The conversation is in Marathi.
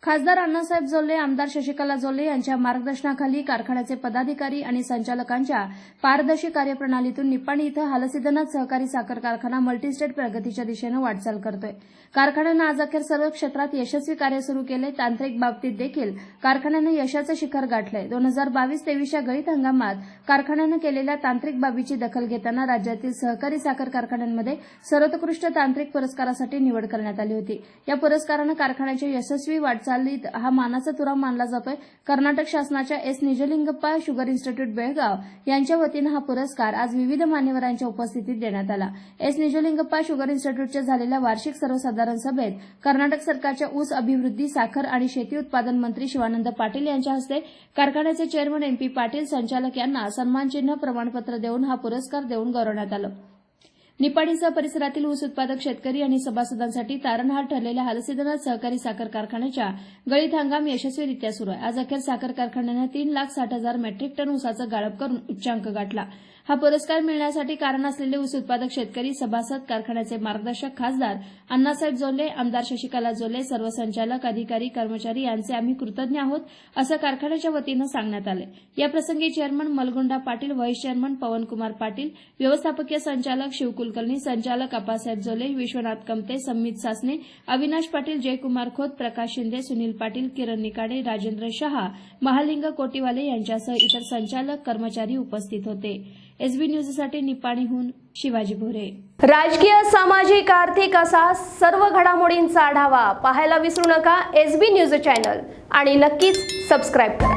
खासदार अण्णासाहेब जोल्ले, आमदार शशिकला जोल्ले यांच्या मार्गदर्शनाखाली कारखान्याचे पदाधिकारी आणि संचालकांच्या पारदर्शी कार्यप्रणालीतून निप्पाणी इथं हालसिद्धनाथ सहकारी साखर कारखाना मल्टीस्टेट प्रगतीच्या दिशेनं वाटचाल करतोय। कारखान्यानं आज अखेर सर्व क्षेत्रात यशस्वी कार्य सुरू केले। तांत्रिक बाबतीत देखील कारखान्यानं यशाचं शिखर गाठलंय। 2022-23 गळीत हंगामात कारखान्यानं केलेल्या तांत्रिक बाबीची दखल घेताना राज्यातील सहकारी साखर कारखान्यांमध्ये सर्वोत्कृष्ट तांत्रिक पुरस्कारासाठी निवड करण्यात आली होती। या पुरस्कारानं कारखान्याच्या यशस्वी वाटचालीत हा मानाचा तुरा मानला जातोय। कर्नाटक शासनाच्या S Nijalingappa sugar institute Belgaum यांच्या वतीनं हा पुरस्कार आज विविध मान्यवरांच्या उपस्थितीत देण्यात आला। एस निजलिंगप्पा शुगर इन्स्टिट्यूटच्या झालेल्या वार्षिक सर्वसाधारण सभेत कर्नाटक सरकारच्या ऊस अभिवृद्धी, साखर आणि शेती उत्पादन मंत्री शिवानंद पाटील यांच्या हस्ते कारखान्याचे चेअरमन एम.पी. पाटील, संचालक यांना सन्मानचिन्ह, प्रमाणपत्र देऊन हा पुरस्कार देऊन गौरवण्यात आलं। निप्पाणीसह परिसरातील ऊस उत्पादक शेतकरी आणि सभासदांसाठी तारणहार ठरलेल्या हालसिद्धनाथ सहकारी साखर कारखान्याच्या गळीत हंगाम यशस्वीरित्या सुरू आहे। आज अखेर साखर कारखान्यानं 3,60,000 मेट्रिक टन ऊसाचा गाळप करून उच्चांक गाठला। हा पुरस्कार मिळण्यासाठी कारण असलेले ऊस उत्पादक शेतकरी, सभासद, कारखान्याचे मार्गदर्शक खासदार अण्णासाहेब जोल्ले, आमदार शशिकला जोल्ले, सर्व संचालक, अधिकारी, कर्मचारी यांचे आम्ही कृतज्ञ आहोत, असं कारखान्याच्या वतीनं सांगण्यात आलं। याप्रसंगी chairman Malagunda Patil, vice chairman Pavankumar Patil, व्यवस्थापकीय संचालक शिव कुलकर्णी, संचालक आप्पासाहेब जोल्ले, विश्वनाथ कमते, संमित सासने, अविनाश पाटील, जयकुमार खोत, प्रकाश शिंदे, सुनील पाटील, किरण निकाडे, राजेंद्र शहा, महालिंग कोटीवाले यांच्यासह इतर संचालक, कर्मचारी उपस्थित होते। एसबी न्यूजसाठी निप्पाणीहून शिवाजी भोरे। राजकीय, सामाजिक, आर्थिक असा सर्व घडामोडींचा आढावा पाहायला विसरू नका एसबी न्यूज चॅनल आणि नक्कीच सबस्क्राइब करा।